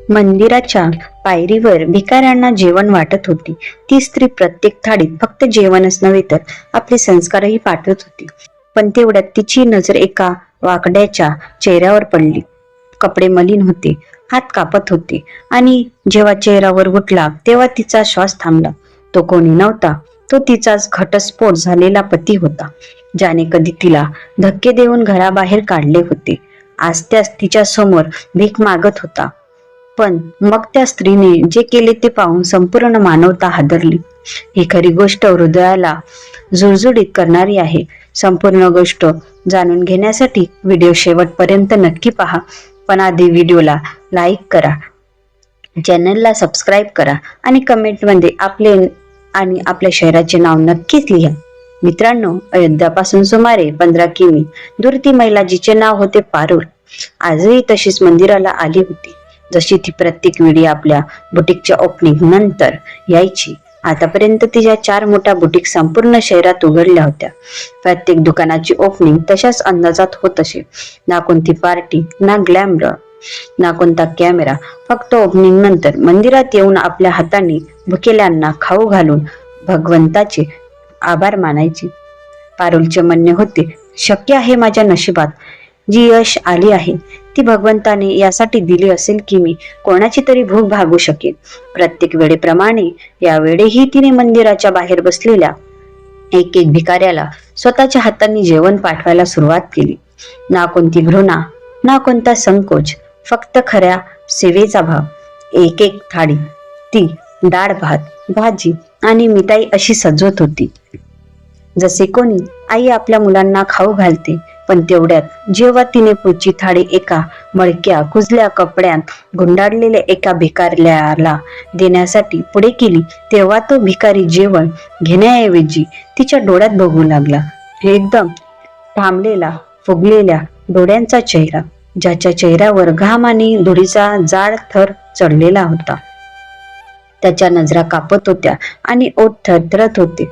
मंदिराच्या पायरीवर भिकाऱ्यांना जेवण वाटत होती. ती स्त्री प्रत्येक थाळीत फक्त जेवणच नव्हे तर आपले संस्कारही पाठवत होती. पण तेवढ्यात तिची नजर एका वाकड्याच्या चेहऱ्यावर पडली. कपडे मलिन होते, हात कापत होते आणि जेव्हा चेहऱ्यावर उठला तेव्हा तिचा श्वास थांबला. तो कोणी नव्हता, तो तिचाच घटस्फोट झालेला पती होता, ज्याने कधी तिला धक्के देऊन घराबाहेर काढले होते. आज त्यास तिच्या समोर भीक मागत होता. पण मग त्या स्त्रीने जे केले ते पाहून संपूर्ण मानवता हादरली. ही खरी गोष्ट हृदयाला जुळजुळीत करणारी आहे. संपूर्ण गोष्ट जाणून घेण्यासाठी व्हिडिओ शेवटपर्यंत नक्की पहा. पण आधी व्हिडिओला लाईक करा, चॅनलला सबस्क्राईब करा आणि कमेंटमध्ये आपले आणि आपल्या शहराचे नाव नक्कीच लिहा. मित्रांनो, अयोध्यापासून सुमारे 15 किमी दूर ती महिला जिचे नाव होते पारुल आजही तशीच मंदिराला आली होती, जशी ती प्रत्येक वेळी आपल्या बुटीकच्या ओपनिंग नंतर यायची. आतापर्यंत तिच्या 4 मोठ्या बुटीक संपूर्ण शहरात उघडल्या होत्या. प्रत्येक दुकानाची ओपनिंग तशाच अंदाजात होत असे. ना कोणती पार्टी, ना ग्लॅमर, ना कोणता कॅमेरा. फक्त ओपनिंग नंतर मंदिरात येऊन आपल्या हाताने भुकेल्यांना खाऊ घालून भगवंताचे आभार मानायची. पारुलचे म्हणणे होते, शक्य आहे माझ्या नशिबात जी यश आली आहे ती भगवंताने यासाठी दिली असेल की मी कोणाची तरी भूक भागू शकेन. प्रत्येक वेळेप्रमाणे या वेळेही तिने मंदिराच्या बाहेर बसलेल्या एक एक भिकाऱ्याला स्वतःच्या हातांनी जेवण पाठवायला सुरुवात केली. ना कोणती घृणा, ना कोणता संकोच, फक्त खऱ्या सेवेचा भाव. एक एक थाळी ती डाळ भात, भाजी आणि मिठाई अशी सजवत होती, जसे कोणी आई आपल्या मुलांना खाऊ घालते. पण तेवढ्यात जेव्हा तिने पुढची थाळी एका मळक्या कुजल्या कपड्यात गुंडाळलेल्या एका भिकाऱ्याला देण्यासाठी पुढे केली, तेव्हा तो भिकारी जेवण घेण्याऐवजी तिच्या डोळ्यात बघू लागला. एकदम थांबलेला, फुगलेल्या डोळ्यांचा चेहरा, ज्याच्या चेहऱ्यावर घाम आणि धुळीचा जाड थर चढलेला होता. त्याच्या नजरा कापत होत्या आणि ओठ थरथरत होते.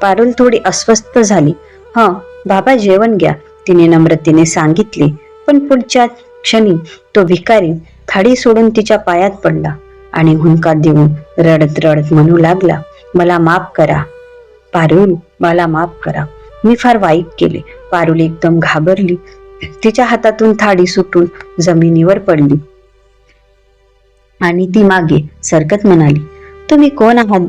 पारुल थोडी अस्वस्थ झाली. बाबा, जेवण घ्या, तिने नम्रतेने सांगितले. पण पुढच्या क्षणी तो भिकारी थाळी सोडून तिच्या पायात पडला आणि हुंकार देऊन रडत रडत म्हणू लागला, मला माफ करा पारुल, मला माफ करा, मी फार वाईट केले. पारुल एकदम घाबरली. तिच्या हातातून थाळी सुटून जमिनीवर पडली आणि ती मागे सरकत म्हणाली, तुम्ही कोण आहात?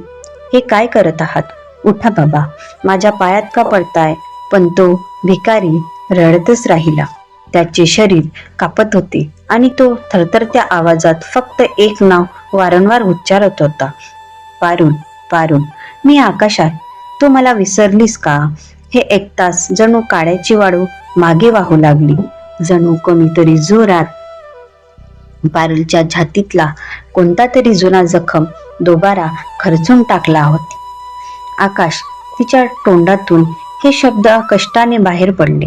हे काय करत आहात? उठा बाबा, माझ्या पायात का पडताय? पण तो भिकारी रडतच राहिला. त्याचे शरीर कापत होते आणि तो थरथरत्या आवाजात फक्त एक नाव वारंवार उच्चारत होता, पारुल, पारुल, मी आकाश आहे. तू मला विसरलीस का? हे ऐकताच जणू काळ्याची वाळू मागे वाहू लागली. जणू कोणीतरी जोरात पारुलच्या छातीतला कोणता तरी जुना जखम दोबारा खरचून टाकला होता. आकाश, तिच्या तोंडातून हे शब्द कष्टाने बाहेर पडले.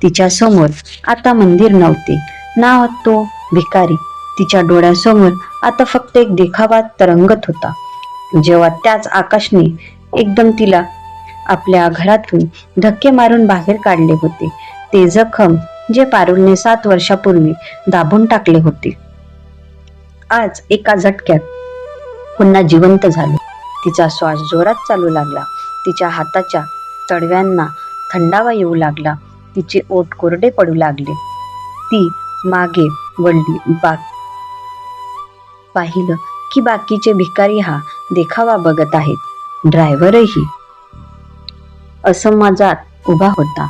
तिच्या समोर आता मंदिर नव्हते, ना तो भिकारी. तिच्या डोळ्यासमोर आता फक्त एक देखावा तरंगत होता. जेव्हा त्याच आकाशने एकदम तिला आपल्या घरातून धक्के मारून बाहेर काढले होते, ते जखम जे पारुलने 7 वर्षापूर्वी दाबून टाकले होते, आज एका झटक्यात पुन्हा जिवंत झाले. तिचा श्वास जोरात चालू लागला. तिच्या हाताच्या तळव्यांना थंडावा येऊ लागला. तिचे ओठ कोरडे पडू लागले. ती मागे वळली. पाहिलं की बाकीचे भिकारी हा देखावा बघत आहेत. ड्रायव्हरही असमाजात उभा होता.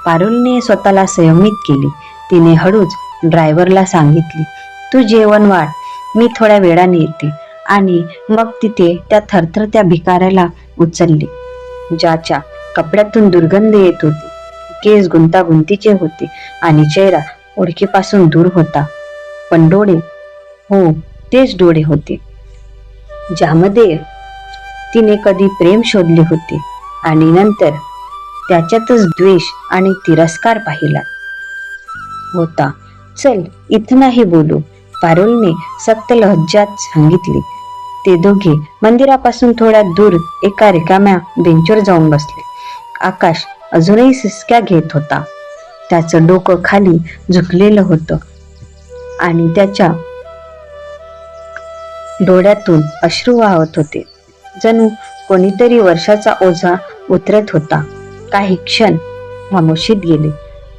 पारुलने स्वतःला संयमित केले. तिने हळूच ड्रायव्हरला सांगितले, तू जेवण वाढ, मी थोड्या वेळाने येते. आणि मग तिथे त्या थरथरत्या भिकाऱ्याला उचलले, ज्याच्या कपड्यातून दुर्गंध येत होती. केस गुंतागुंतीचे होते आणि चेहरा ओळखीपासून दूर होता. पण डोळे, हो तेच डोळे होते ज्यामध्ये तिने कधी प्रेम शोधले होते आणि नंतर त्याच्यातच द्वेष आणि तिरस्कार पाहिला होता. चल, इथं नाही बोलू, पारुलने सक्त लहज्जात सांगितले. ते दोघे मंदिरापासून थोड्या दूर एका रिकाम्या बेंचवर जाऊन बसले. आकाश अजूनही सिसक्या घेत होता. त्याचं डोकं खाली झुकलेलं होतं आणि त्याच्या डोळ्यातून अश्रू वाहत होते. जणू कोणीतरी वर्षाचा ओझा उतरत होता. काही क्षण खामोशीत गेले.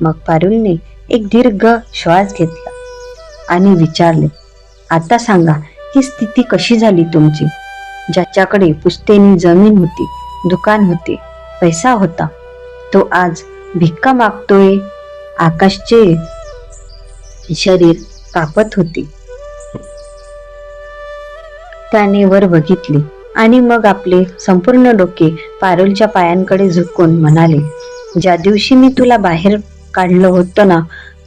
मग पारुलने एक दीर्घ श्वास घेतला आणि विचारले, आता सांगा, ही स्थिती कशी झाली तुमची? ज्याच्याकडे पुश्तैनी जमीन होती, दुकान होते, पैसा होता, तो आज भिक्का मागतोय. आकाशचे शरीर कापत होते. त्याने वर बघितले आणि मग आपले संपूर्ण डोके पारुलच्या पायांकडे झुकून म्हणाले, ज्या दिवशी मी तुला बाहेर काढलं होतं ना,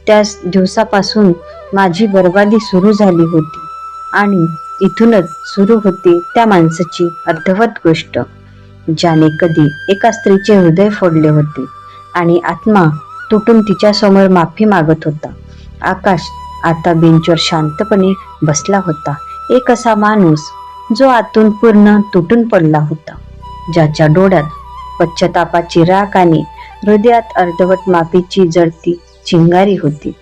त्याच दिवसापासून माझी बर्बादी सुरू झाली होती. आणि इथूनच सुरू होती त्या माणसाची अर्धवट गोष्ट, ज्याने कधी एका स्त्रीचे हृदय फोडले होते आणि आत्मा तुटून तिच्या समोर माफी मागत होता. आकाश आता बेंचवर शांतपणे बसला होता. एक असा माणूस जो आतून पूर्ण तुटून पडला होता, ज्याच्या डोळ्यात पश्चातापाची राख आणि हृदयात अर्धवट माफीची जळती चिंगारी होती.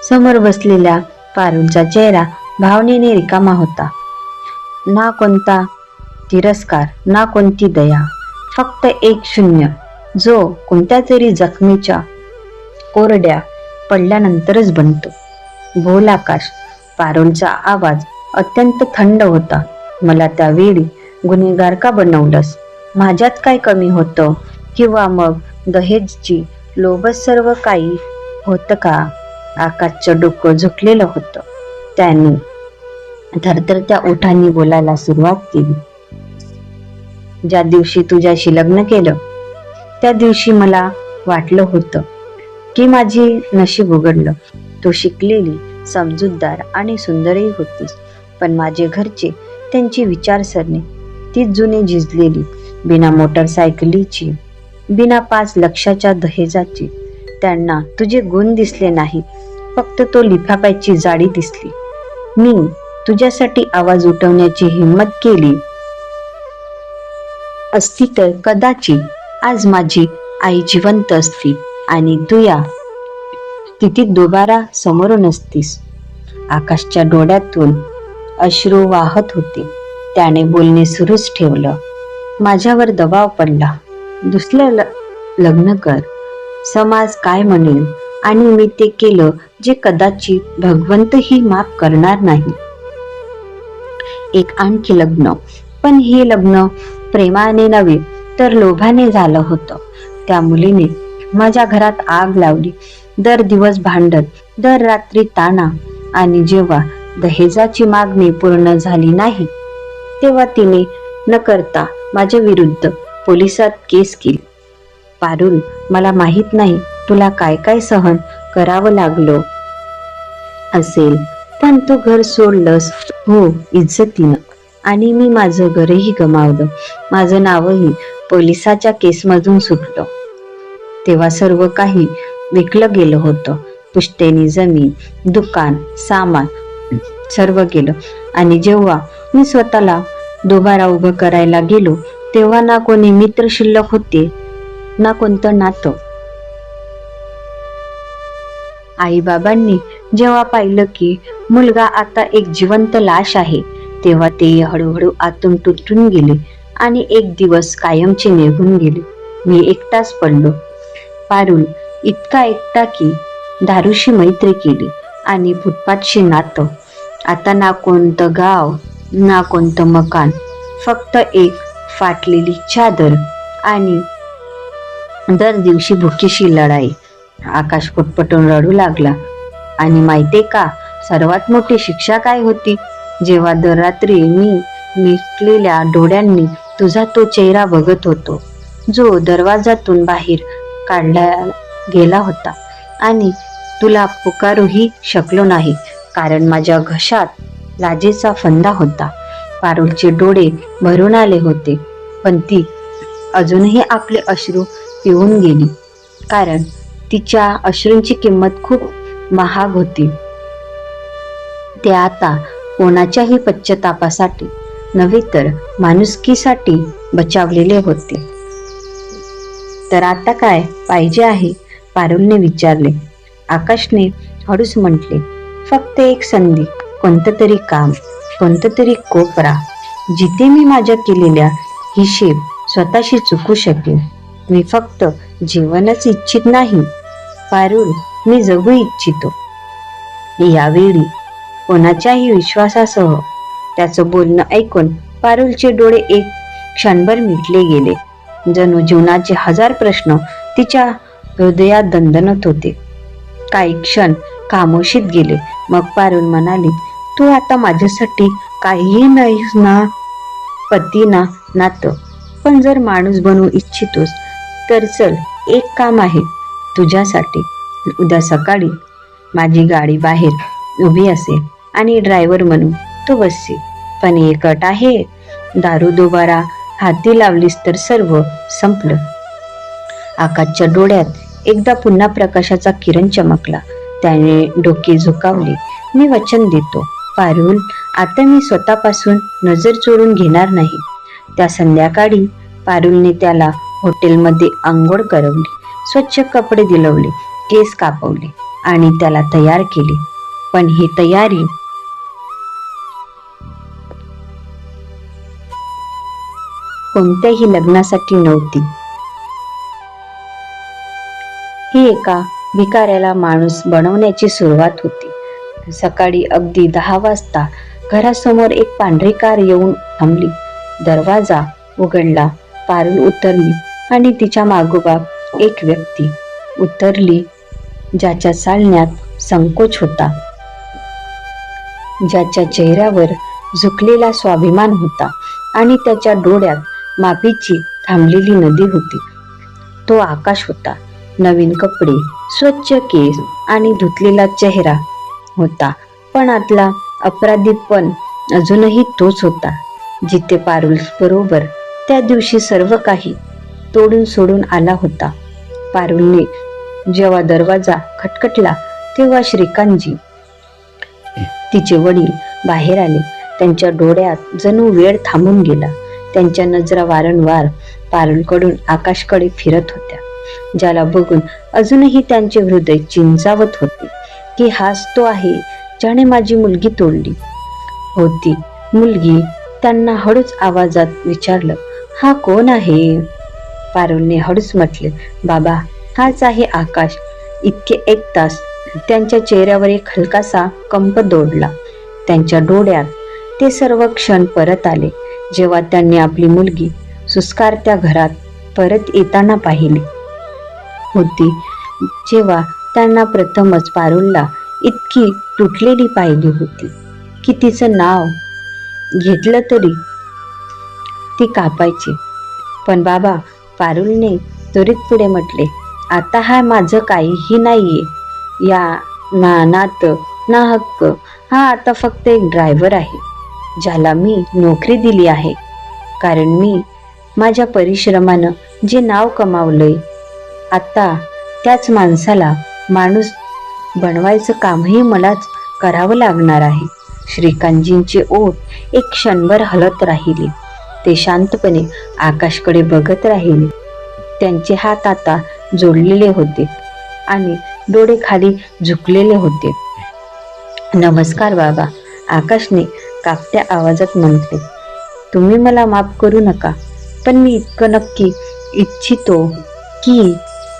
समोर बसलेल्या पारुलचा चेहरा भावनेने रिकामा होता. ना कोणता तिरस्कार, ना कोणती दया, फक्त एक शून्य, जो कोणत्या तरी जखमीच्या कोरड्या पडल्यानंतरच बनतो. बोल आकाश. पारुलचा आवाज अत्यंत थंड होता. मला त्यावेळी गुन्हेगार का बनवलंस? माझ्यात काय कमी होतं? किंवा मग दहेजची लोभच सर्व काही होतं का? आकाशचं डोकं झुकलेलं होतं. त्याने थरथरत्या ओठांनी बोलायला सुरुवात केली. ज्या दिवशी तुझ्याशी लग्न केलं, त्या दिवशी मला वाटलं होतं की माझी नशीब उघडलं. तू शिकलेली, समजूतदार आणि सुंदरही होतीस, पण माझे घरचे, त्यांची विचारसरणी ती जुनी झिजलेली, बिना मोटरसायकलीची, बिना 5 लाखाच्या दहेजाची. त्यांना तुझे गुण दिसले नाहीत, फक्त तो लिफाफ्याची जाडी दिसली. मी तुझ्यासाठी आवाज उठवण्याची हिंमत केली असती तर कदाचित आज माझी आई जिवंत असती आणि तू या स्थितीत दुबारा समोर नसतीस. आकाशच्या डोळ्यातून अश्रू वाहत होते. त्याने बोलणे सुरूच ठेवलं. माझ्यावर दबाव पडला, दुसरं लग्न कर, समाज काय म्हणेल, आणि मी ते केलं जे कदाचित भगवंतही माफ करणार नाही. एक आणखी लग्न, पण हे लग्न प्रेमाने नव्हे तर लोभाने झालं होतं. त्या मुलीने माझ्या घरात आग लावली. दर दिवस भांडत, दर रात्री ताना, आणि जेव्हा दहेजाची मागणी पूर्ण झाली नाही, तेव्हा तिने न करता माझ्या विरुद्ध पोलिसात केस केली. पारुल, मला माहित नाही तुला काय काय सहन करावं लागलं असेल, पण तू घर सोडलंस, हो, इज्जतीनं, आणि मी माझं घरही गमावलं. माझं नावही पोलिसाच्या केसमधून सुटलं. तेव्हा सर्व काही विकलं गेलं होतं. पुश्तैनी जमीन, दुकान, सामान, सर्व गेलं. आणि जेव्हा मी स्वतःला दुबारा उभं करायला गेलो, तेव्हा ना कोणी मित्र शिल्लक होते, ना कोणतं नातं. आई बाबांनी जेव्हा पाहिलं की मुलगा आता एक जिवंत लाश आहे, तेव्हा ते हळूहळू आतून तुटून गेले आणि एक दिवस कायमचे निघून गेले. मी एकटाच पडलो. पारुल इतका एकटा की दारूशी मैत्री केली आणि फुटपाथशी नातं. आता ना कोणतं गाव, ना कोणतं मकान, फक्त एक फाटलेली चादर आणि दर दिवशी भुकीशी लढाई. आकाश पुटपुटून रडू लागला. आणि माहितीये का, सर्वात मोठी शिक्षा काय होती? जेव्हा दर रात्री मी मिटलेल्या डोळ्यांनी तुझा तो चेहरा बघत होतो, जो दरवाजातून बाहेर काढला गेला होता, आणि तुला पुकारूही शकलो नाही, कारण माझ्या घशात लाजेचा फंदा होता. पारुलचे डोळे भरून आले होते, पण ती अजूनही आपले अश्रू पिऊन गेली, कारण तिच्या अश्रूंची किंमत खूप महाग होती. ते आता कोणाच्याही पश्चातापासाठी नव्हे तर माणुसकीसाठी बचावलेले होते. तर आता काय पाहिजे आहे? पारुलने विचारले. आकाशने हळूच म्हटले, फक्त एक संधी. कोणतं तरी काम, कोणतं तरी कोपरा जिथे मी माझ्या केलेल्या हिशेब स्वतःशी चुकू शकेन. मी फक्त जीवनच इच्छित नाही पारुल, मी जगू इच्छितो. यावेळी कोणाच्याही विश्वासासह त्याचं बोलणं ऐकून पारुलचे डोळे एक क्षणभर मिटले गेले. जणू जीवनाचे 1000 प्रश्न तिच्या हृदयात दणदणत होते. काही क्षण खामोशीत गेले. मग पारुल म्हणाली, तू आता माझ्यासाठी काहीही नाहीस ना, पती ना नातं, पण जर माणूस बनवू इच्छितोस तर चल, एक काम आहे तुझ्यासाठी. उद्या सकाळी माझी गाडी बाहेर उभी असेल आणि ड्रायव्हर म्हणून तो बसशील. पण एक अट आहे, दारू दोबारा हाती लावलीस तर सर्व संपलं. आकाशच्या डोळ्यात एकदा पुन्हा प्रकाशाचा किरण चमकला. त्याने डोके झुकावले. मी वचन देतो पारुल, आता मी स्वतःपासून नजर चोरून घेणार नाही. त्या संध्याकाळी पारुलने त्याला हॉटेलमध्ये आंघोळ करवली, स्वच्छ कपडे दिलवले, केस कापवले आणि त्याला तयार केले. पण ही तयारी कोणत्याही लग्नासाठी नव्हती. ही एका भिकाऱ्याला माणूस बनवण्याची सुरुवात होती. सकाळी अगदी 10 वाजता घरासमोर एक पांढरी कार येऊन थांबली. दरवाजा उघडला. पारुल उतरली आणि तिच्या मागोमाग एक व्यक्ती उतरली ज्याच्या चालण्यात संकोच होता, ज्याच्या चेहऱ्यावर झुकलेला स्वाभिमान होता आणि त्याच्या डोळ्यात माफीची थांबलेली नदी होती. तो आकाश होता. नवीन कपडे, स्वच्छ केस आणि धुतलेला चेहरा होता, पण आतला अपराधीपण अजूनही तोच होता. जिथे पारुल बरोबर त्या दिवशी सर्व काही तोडून सोडून आला होता. पारुलने जेव्हा दरवाजा खटखटला तेव्हा श्रीकांतजी, तिचे वडील, बाहेर आले. त्यांच्या डोळ्यात जणू वेळ थांबून गेला. त्यांच्या नजरा वारंवार पारुलकडून आकाशकडे फिरत होत्या, ज्याला बघून अजूनही त्यांचे हृदय चिंचावत होते की हाच तो आहे ज्याने माझी मुलगी तोडली होती. मुलगी त्यांना हळूच आवाजात विचारलं, हा कोण आहे? पारुलने हळूच म्हटले, बाबा, हाच आहे आकाश. इतके 1 तास त्यांच्या चेहऱ्यावर एक हलकासा कंप दौडला. त्यांच्या डोळ्यात ते सर्व क्षण परत आले जेव्हा त्यांनी आपली मुलगी सुस्कारत्या घरात परत येताना पाहिली होती, जेव्हा त्यांना प्रथमच पारुलला इतकी तुटलेली पाहिली होती की तिचं नाव घेतलं तरी ती कापायची. पण बाबा, पारुलने त्वरित पुढे म्हटले, आता हा माझं काहीही नाहीये. या ना नातं ना हक्क, हा आता फक्त एक ड्रायव्हर आहे ज्याला मी नोकरी दिली आहे, कारण मी माझ्या परिश्रमानं जे नाव कमावलंय, आता त्याच माणसाला माणूस बनवायचं कामही मलाच करावं लागणार आहे. श्रीकांतजींचे ओठ एक क्षणभर हलत राहिले. ते शांतपणे आकाशकडे बघत राहिले. त्यांचे हात आता जोडलेले होते आणि डोळे खाली झुकलेले होते. नमस्कार बाबा, आकाशने कापत्या आवाजात म्हटले. तुम्ही मला माफ करू नका, पण मी इतकं नक्की इच्छितो की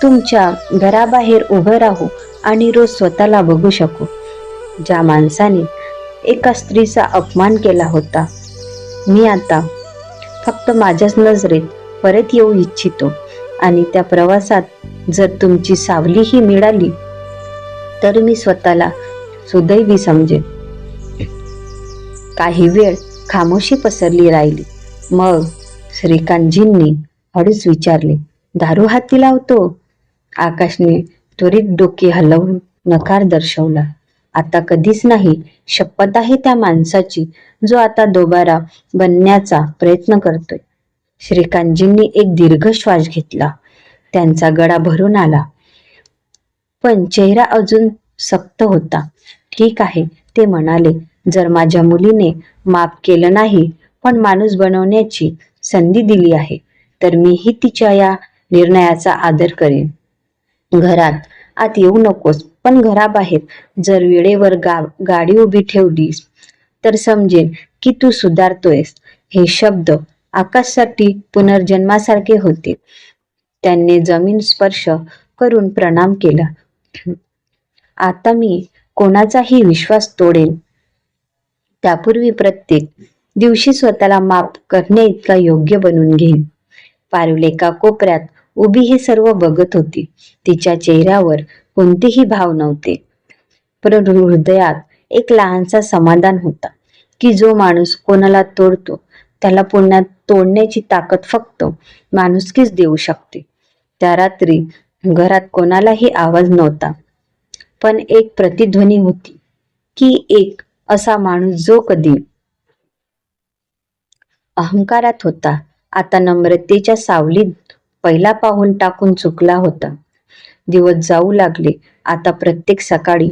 तुमच्या घराबाहेर उभं राहू आणि रोज स्वतःला बघू शकू. ज्या माणसाने एका स्त्रीचा अपमान केला होता, मी आता फक्त माझ्याच नजरेत परत येऊ इच्छितो. आणि त्या प्रवासात जर तुमची सावलीही मिळाली तर मी स्वतःला सुदैवी समजेन. काही वेळ खामोशी पसरली राहिली. मग श्रीकांतजींनी हळूच विचारले, दारू हाती लावतो? आकाशने त्वरित डोके हलवून नकार दर्शवला. आता कधीच नाही, शपथ आहे त्या माणसाची जो आता दोबारा बनण्याचा प्रयत्न करतोय. श्रीकांतजींनी एक दीर्घ श्वास घेतला. त्यांचा गळा भरून आला, पण चेहरा अजून सक्त होता. ठीक आहे, ते म्हणाले, जर माझ्या मुलीने माफ केलं नाही पण माणूस बनवण्याची संधी दिली आहे तर मीही तिच्या या निर्णयाचा आदर करेन. घरात आत येऊ नकोस, पण घराबाहेर जर वेळेवर गाडी उभी ठेवलीस तर समजेल की तू सुधारतोयस. हे शब्द आकाशसाठी पुनर्जन्मासारखे होते. त्यांनी जमीन स्पर्श करून प्रणाम केला. आता मी कोणाचाही विश्वास तोडेल त्यापूर्वी प्रत्येक दिवशी स्वतःला माफ करणे इतका योग्य बनवून घेईन. पारुल एका कोपऱ्यात उभी हे सर्व बघत होती. तिच्या चेहऱ्यावर कोणतेही भाव नव्हते, परंतु हृदयात एक लहानसा समाधान होता की जो माणूस कोणाला तोडतो त्याला पुन्हा तोडण्याची ताकद फक्त माणुसकीच देऊ शकते. त्या रात्री घरात कोणालाही आवाज नव्हता, पण एक प्रतिध्वनी होती की एक असा माणूस जो कधी अहंकारात होता, आता नम्रतेच्या सावलीत पहिला पाऊल टाकून चुकला होता. दिवस जाऊ लागले. आता प्रत्येक सकाळी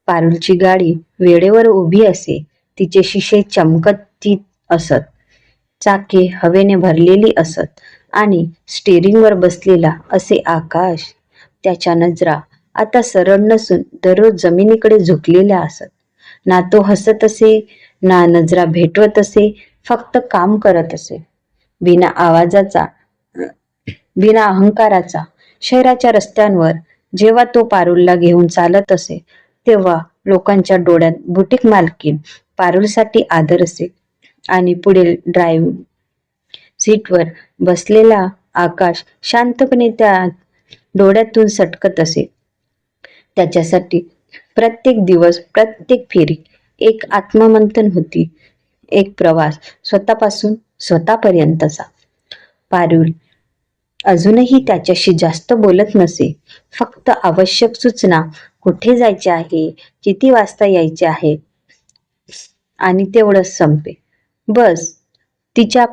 पारुलची गाडी वेळेवर उभी असे. तिचे शिसे चमकत असत, चाके हवेने भरलेली असत आणि स्टेअरिंगवर बसलेला असे आकाश. त्याच्या नजरा आता सरळ नसून दररोज जमिनीकडे झुकलेल्या असत. ना तो हसत असे, ना नजरा भेटवत असे, फक्त काम करत असे. बिना आवाजाचा, बिना अहंकाराचा. शहराच्या रस्त्यांवर जेव्हा तो पारुलला घेऊन चालत असे तेव्हा लोकांच्या डोळ्यात बुटीक मालकीण पारुलसाठी आदर असे आणि पुढील ड्रायव्हिंग सीटवर बसलेला आकाश शांतपणे त्या डोळ्यातून सटकत असे. त्याच्यासाठी प्रत्येक दिवस, प्रत्येक फेरी एक आत्ममंथन होती, एक प्रवास स्वतःपासून स्वतःपर्यंतचा. पारुल अजूनही त्याच्याशी जास्त बोलत नसे. फक्त आवश्यक सूचना, कुठे जायचे आहे, किती वाजता यायचे आहे आणि तेवढंच संपे. बस. तिच्या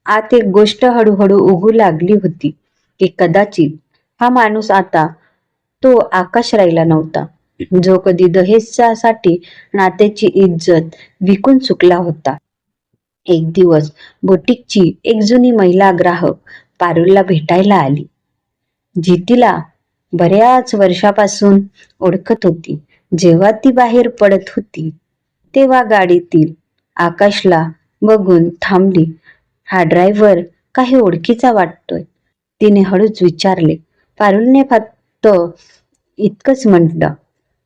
आत एक गोष्ट हळूहळू उगू लागली होती की कदाचित हा माणूस आता तो आकाश राहिला नव्हता जो कधी दहेजासाठी नात्याची इज्जत विकून चुकला होता. एक दिवस बुटीकची एक जुनी महिला ग्राहक पारुलला भेटायला आली, जी तिला बऱ्याच वर्षापासून ओळखत होती. जेव्हा ती बाहेर पडत होती तेव्हा गाडीतील आकाशला बघून थांबली. हा ड्रायव्हर काही ओळखीचा वाटतोय, तिने हळूच विचारले. पारुलने फक्त इतकंच म्हटलं,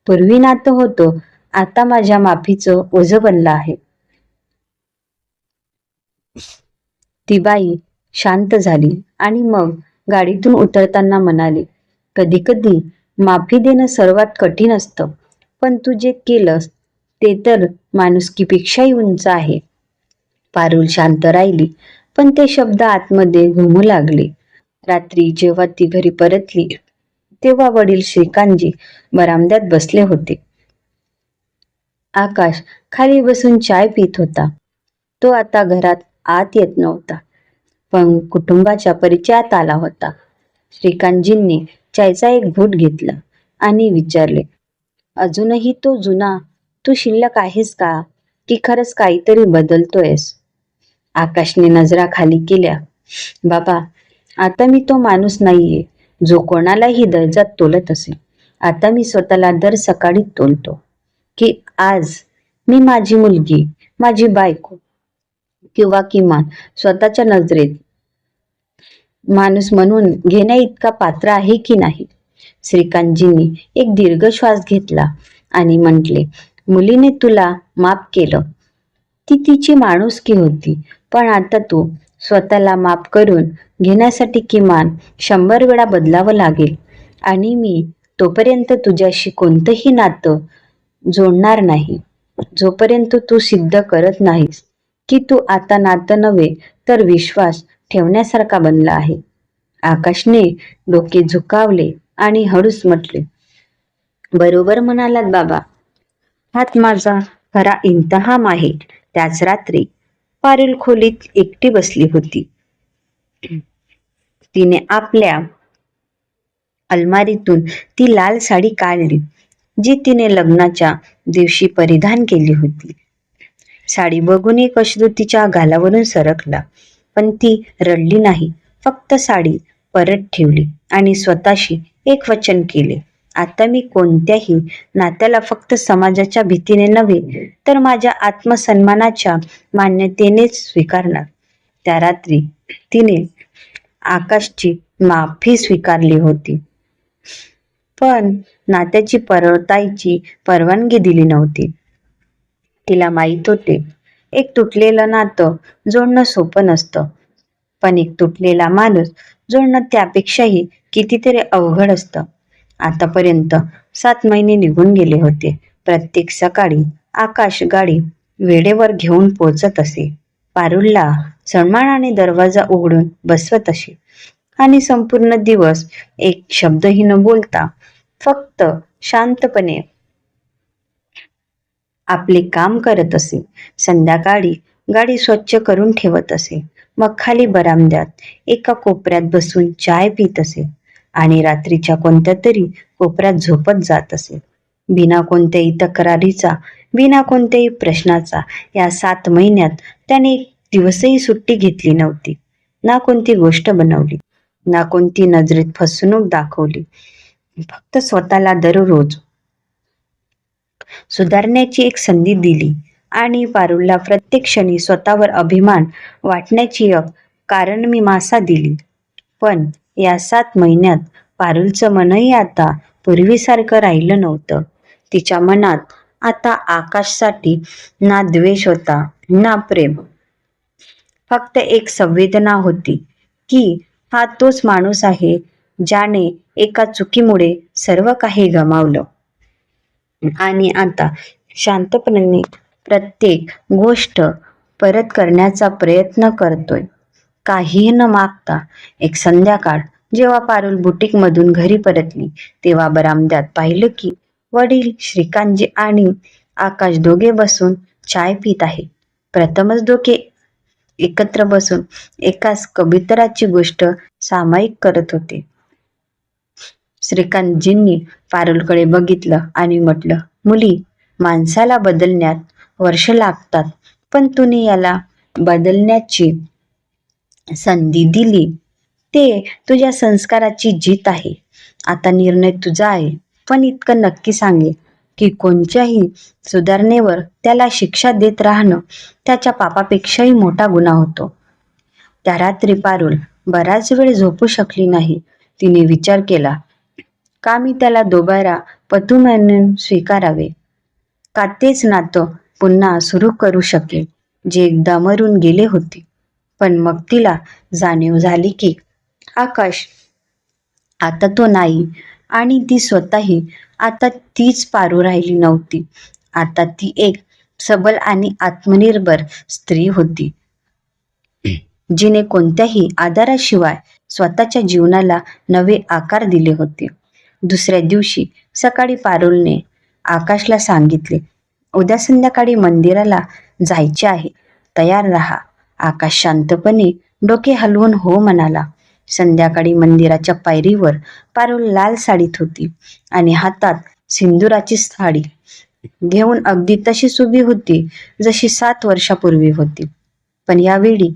पूर्वी नातं होतं, आता माझ्या माफीचं ओझं बनलं आहे. ती बाई शांत झाली आणि मग गाडीतून उतरताना म्हणाली, कधी कधी माफी देणं सर्वात कठीण असतं, पण तू जे केलंस ते तर माणुसकीपेक्षाही उंच आहे. पारुल शांत राहिली, पण ते शब्द आतमध्ये घुमू लागले. रात्री जेव्हा ती घरी परतली तेव्हा वडील श्रीकांतजी बरामद्यात बसले होते. आकाश खाली बसून चाय पित होता. तो आता घरात आत येत नव्हता, पण कुटुंबाच्या परिचयात आला होता. श्रीकांतजींनी चायचा एक घोट घेतला आणि विचारले, अजूनही तो जुना तू शिल्लक आहेस का, की खरंच काहीतरी बदलतोयस? आकाशने नजरा खाली केल्या. बाबा, आता मी तो माणूस नाहीये जो कोणालाही दर्जात तोलत असेल. आता मी स्वतःला दर सकाळी तोलतो की आज मी माझी मुलगी, माझी बायको किंवा किमान स्वतःच्या नजरेत माणूस म्हणून घेण्या इतका पात्र आहे की नाही. श्रीकांतजींनी एक दीर्घ श्वास घेतला आणि म्हटले, मुलीने तुला माफ केलं, ती तिची माणुसकी होती, पण आता तू स्वतःला माफ करून घेण्यासाठी किमान 100 वेळा बदलावं लागेल आणि मी तोपर्यंत तुझ्याशी कोणतंही नातं जोडणार नाही जोपर्यंत तू सिद्ध करत नाहीस की तू आता नातं नव्हे तर विश्वास ठेवण्यासारखा बनला आहे. आकाशने डोके झुकावले आणि हळूच म्हटले, बरोबर म्हणालात बाबा, हाच माझा खरा इंतहाम आहे. त्याच रात्री पारुल खोलीत एकटी बसली होती. तिने आपल्या अलमारीतून ती लाल साडी काढली जी तिने लग्नाच्या दिवशी परिधान केली होती. साडी बघून एक अश्रू तिच्या गालावरून सरकला, पण ती रडली नाही. फक्त साडी परत ठेवली आणि स्वतःशी एक वचन केले, आता मी कोणत्याही नात्याला फक्त समाजाच्या भीतीने नव्हे तर माझ्या आत्मसन्मानाच्या मान्यतेनेच स्वीकारणार. त्या रात्री तिने आकाशची माफी स्वीकारली होती, पण नात्याची परतायची परवानगी दिली नव्हती. तिला माहित होते, एक तुटलेलं नातं जोडणं सोपं नसतं, पण एक तुटलेला माणूस जोडणं त्यापेक्षाही कितीतरी अवघड असतं. आतापर्यंत 7 महिने निघून गेले होते. प्रत्येक सकाळी आकाश गाडी वेळेवर घेऊन पोहोचत असे. पारुलला सन्मानाने दरवाजा उघडून बसवत असे आणि संपूर्ण दिवस एक शब्दही न बोलता फक्त शांतपणे आपले काम करत असे. संध्याकाळी गाडी स्वच्छ करून ठेवत असे, मग खाली बरामद्यात एका कोपऱ्यात बसून चाय पित असे आणि रात्रीच्या कोणत्या तरी कोपऱ्यात झोपत जात असे. बिना कोणत्याही तक्रारीचा, बिना कोणत्याही प्रश्नाचा या 7 महिन्यात त्याने एक दिवसही सुट्टी घेतली नव्हती. ना कोणती गोष्ट बनवली, ना कोणती नजरेत फसवणूक दाखवली. फक्त स्वतःला दररोज सुधारण्याची एक संधी दिली आणि पारुलला प्रत्येक क्षणी स्वतःवर अभिमान वाटण्याची एक कारणमीमांसा दिली. पण या 7 महिन्यात पारुलचं मनही आता पूर्वीसारखं राहिलं नव्हतं. तिच्या मनात आता आकाशसाठी ना द्वेष होता ना प्रेम, फक्त एक संवेदना होती की हा तोच माणूस आहे ज्याने एका चुकीमुळे सर्व काही गमावलं आणि आता शांतपणे प्रत्येक गोष्ट परत करण्याचा प्रयत्न करतोय, काहीही न मागता. एक संध्याकाळ जेव्हा पारुल बुटीकमधून घरी परतली तेव्हा बरामद्यात पाहिलं की वडील श्रीकांतजी आणि आकाश दोघे बसून चाय पित आहेत. प्रथमच दोघे एकत्र बसून एकाच कबुतराची गोष्ट सामायिक करत होते. श्रीकांतजींनी पारुलकडे बघितलं आणि म्हटलं, मुली, माणसाला बदलण्यात वर्ष लागतात, पण तुम्ही याला बदलण्याची संधी दिली ते तुझ्या संस्काराची जीत आहे. आता निर्णय तुझा आहे, पण इतकं नक्की सांगेल की कोणत्याही सुधारणेवर त्याला शिक्षा देत राहणं त्याच्या पापापेक्षाही मोठा गुन्हा होतो. त्या रात्री पारुल बराच वेळ झोपू शकली नाही. तिने विचार केला, का मी त्याला दोबारा पती म्हणून स्वीकारावे? का तेच नातं पुन्हा सुरू करू शकेल जे एकदा मरून गेले होते? पण मग तिला जाणीव झाली की आकाश आता तो नाही आणि ती स्वतःही आता तीच पारू राहिली नव्हती. आता ती एक सबल आणि आत्मनिर्भर स्त्री होती, जिने कोणत्याही आधाराशिवाय स्वतःच्या जीवनाला नवे आकार दिले होते. दुसऱ्या दिवशी सकाळी पारुलने आकाशला सांगितले, उद्या संध्याकाळी मंदिराला जायचे आहे, तयार राहा. आकाश शांतपणे डोके हलवून हो म्हणाला. संध्याकाळी मंदिराच्या पायरीवर पारुल लाल साडीत होती आणि हातात सिंदुराची साडी घेऊन अगदी तशीच उभी होती जशी 7 वर्षापूर्वी होती. पण यावेळी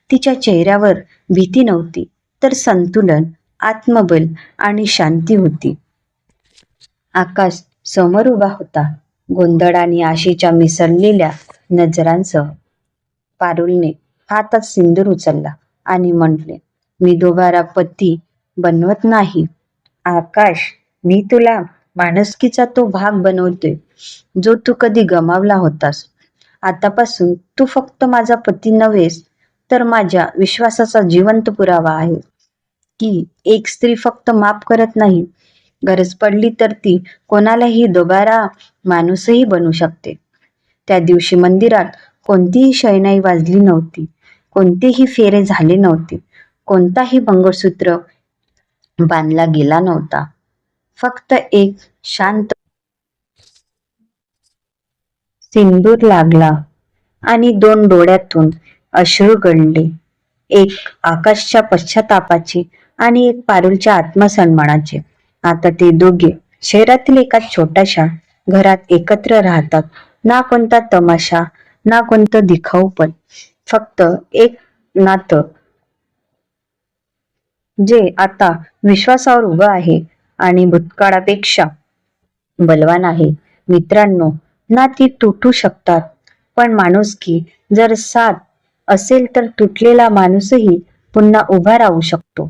तिच्या चेहऱ्यावर भीती नव्हती, तर संतुलन, आत्मबल आणि शांती होती. आकाश समोर उभा होता, गोंधळ आणि आशेच्या मिसळलेल्या नजरांसह. पारुलने हातात सिंदूर उचलला आणि म्हटले, मी दोबारा पती बनवत नाही आकाश, मी तुला माणुसकीचा तो भाग बनवतोय जो तू कधी गमावला होतास. आतापासून तू फक्त माझा पती नव्हेस, तर माझ्या विश्वासाचा जिवंत पुरावा आहे की एक स्त्री फक्त माफ करत नाही, गरज पडली तर ती कोणालाही दोबारा माणूसही बनू शकते. त्या दिवशी मंदिरात कोणतीही शहनाई वाजली नव्हती, कोणतेही फेरे झाले नव्हते, कोणताही मंगळसूत्र बांधला गेला नव्हता. फक्त एक शांत सिंदूर लागला आणि 2 डोळ्यातून अश्रू गळले, एक आकाशच्या पश्चातापाचे आणि एक पारुलच्या आत्मसन्मानाचे. आता ते दोघे शहरातील एका छोट्याशा घरात एकत्र राहतात. ना कोणता तमाशा, ना कोणतं दिखाऊपण, फक्त एक नातं जे आता विश्वासावर उभं आहे आणि भूतकाळापेक्षा बलवान आहे. मित्रांनो, नाती तुटू शकतात, पण माणुसकी जर साथ असेल तर तुटलेला माणूसही पुन्हा उभा राहू शकतो.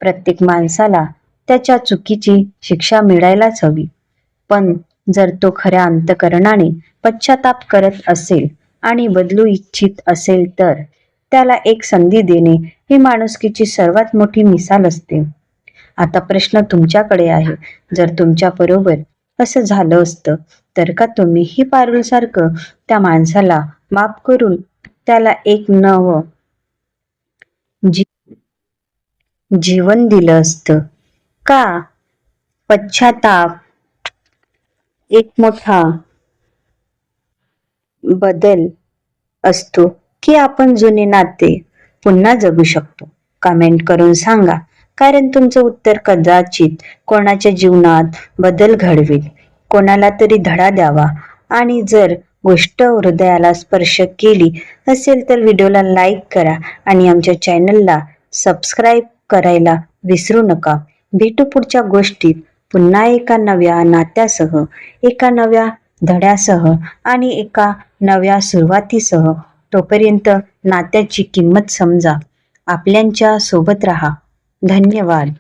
प्रत्येक माणसाला त्याच्या चुकीची शिक्षा मिळायलाच हवी, पण जर तो खऱ्या अंतःकरणाने पश्चाताप करत असेल आणि बदलू इच्छित असेल तर त्याला एक संधी देणे ही माणुसकीची सर्वात मोठी मिसाल असते. आता प्रश्न तुमच्याकडे आहे, जर तुमच्या बरोबर असं झालं असतं तर का तुम्हीही पारुलसारखं त्या माणसाला माफ करून त्याला एक नवं जीवन दिलं असतं का? पश्चाताप एक मोठा बदल असतो की आपण जुने नाते पुन्हा जगू शकतो? कमेंट करून सांगा, कारण तुमचं उत्तर कदाचित कोणाच्या जीवनात बदल घडवेल, कोणाला तरी धडा द्यावा. आणि जर गोष्ट हृदयाला स्पर्श केली असेल तर व्हिडिओला लाईक करा आणि आमच्या चॅनलला सबस्क्राईब करायला विसरू नका. भेटू पुढच्या गोष्टीत पुन्हा एका नव्या नात्यासह, एका नव्या धड्यासह आणि एका नव्या सुरुवातीसह. तोपर्यंत नात्याची किंमत समजा, आपल्यांच्या सोबत राहा. धन्यवाद.